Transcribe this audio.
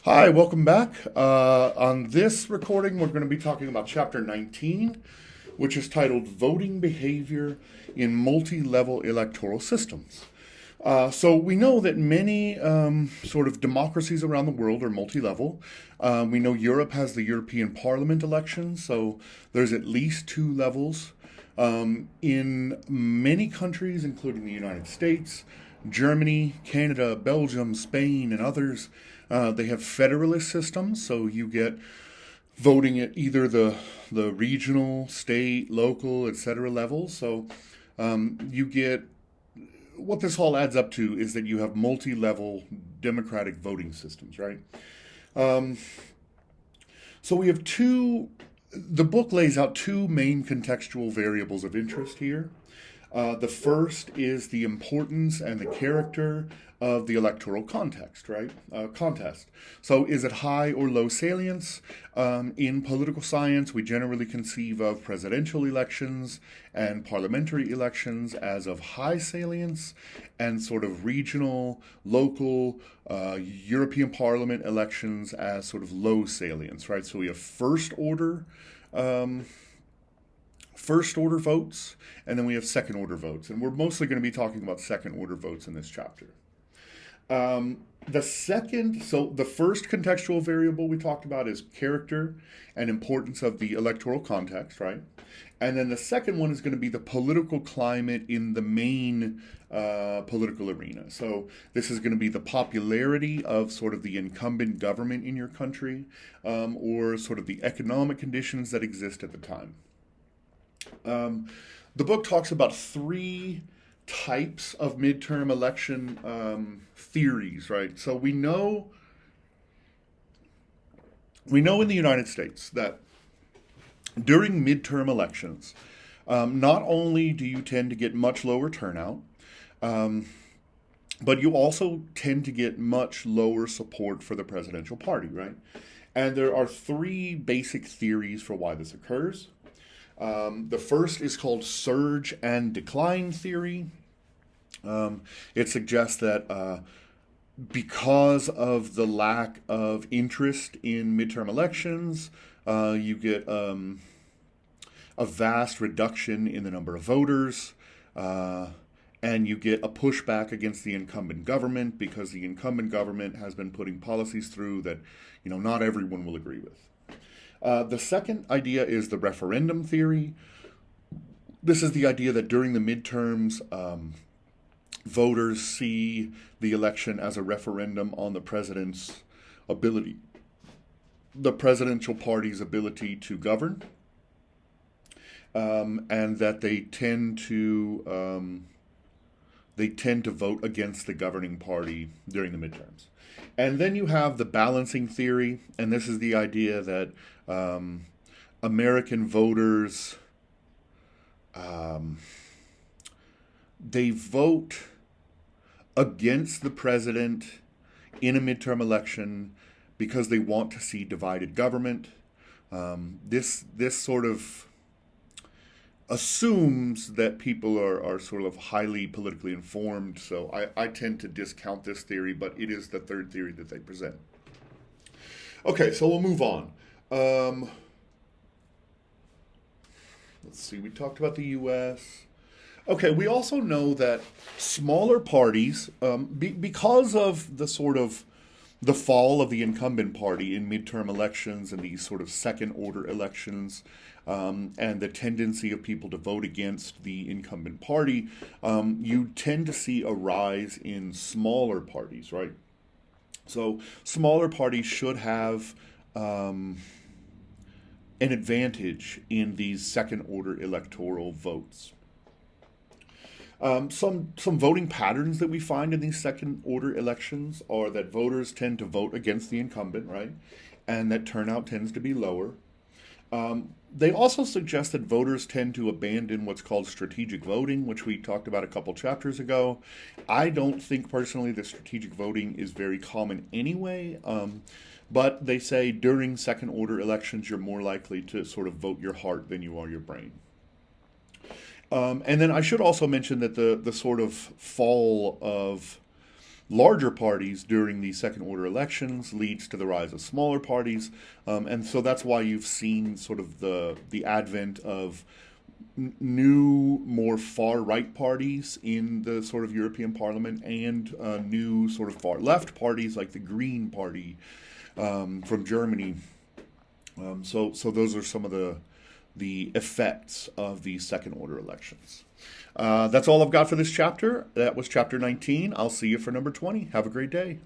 Hi, welcome back. On this recording, we're going to be talking about Chapter 19, which is titled Voting Behavior in Multi-Level Electoral Systems. So we know that many sort of democracies around the world are multi-level. We know Europe has the European Parliament elections, so there's at least two levels. In many countries, including the United States, Germany, Canada, Belgium, Spain, and others, they have federalist systems, so you get voting at either the regional, state, local, etc. levels. So you get what this all adds up to is that you have multi-level democratic voting systems, right? Um, so we have two. The book lays out two main contextual variables of interest here. The first is the importance and the character of the electoral context, right? Contest. So, is it high or low salience? In political science, we generally conceive of presidential elections and parliamentary elections as of high salience, and sort of regional, local, European Parliament elections as sort of low salience, right? So, we have um, first order votes, and then we have second order votes. And we're mostly going to be talking about second order votes in this chapter. The first contextual variable we talked about is character and importance of the electoral context, right? And then the second one is going to be the political climate in the main political arena. So this is going to be the popularity of sort of the incumbent government in your country, or sort of the economic conditions that exist at the time. Um, the book talks about three types of midterm election theories, right? So we know in the United States that during midterm elections, not only do you tend to get much lower turnout, um, but you also tend to get much lower support for the presidential party, right? And there are three basic theories for why this occurs. The first is called surge and decline theory. It suggests that because of the lack of interest in midterm elections, you get a vast reduction in the number of voters, uh, and you get a pushback against the incumbent government because the incumbent government has been putting policies through that not everyone will agree with. The second idea is the referendum theory. This is the idea that during the midterms, voters see the election as a referendum on ability, the presidential party's ability to govern, and that they tend to vote against the governing party during the midterms. And then you have the balancing theory, and this is the idea that um, American voters, um, they vote against the president in a midterm election because they want to see divided government. This sort of assumes that people are sort of highly politically informed, so I tend to discount this theory, but it is the third theory that they present. Okay, so we'll move on. Um, let's see, we talked about the US. Okay, we also know that smaller parties, because of the fall of the incumbent party in midterm elections and these sort of second order elections, and the tendency of people to vote against the incumbent party, you tend to see a rise in smaller parties, right? So smaller parties should have um, an advantage in these second order electoral votes. Some voting patterns that we find in these second order elections are that voters tend to vote against the incumbent, right? And that turnout tends to be lower. They also suggest that voters tend to abandon what's called strategic voting, which we talked about a couple chapters ago. I don't think personally that strategic voting is very common anyway, but they say during second order elections, you're more likely to sort of vote your heart than you are your brain. And then I should also mention that the sort of fall of larger parties during the second order elections leads to the rise of smaller parties. And so that's why you've seen sort of the advent of new, more far right parties in the sort of European Parliament, and new sort of far left parties like the Green Party from Germany. So those are some of the effects of the second order elections. That's all I've got for this chapter. That was chapter 19. I'll see you for number 20. Have a great day.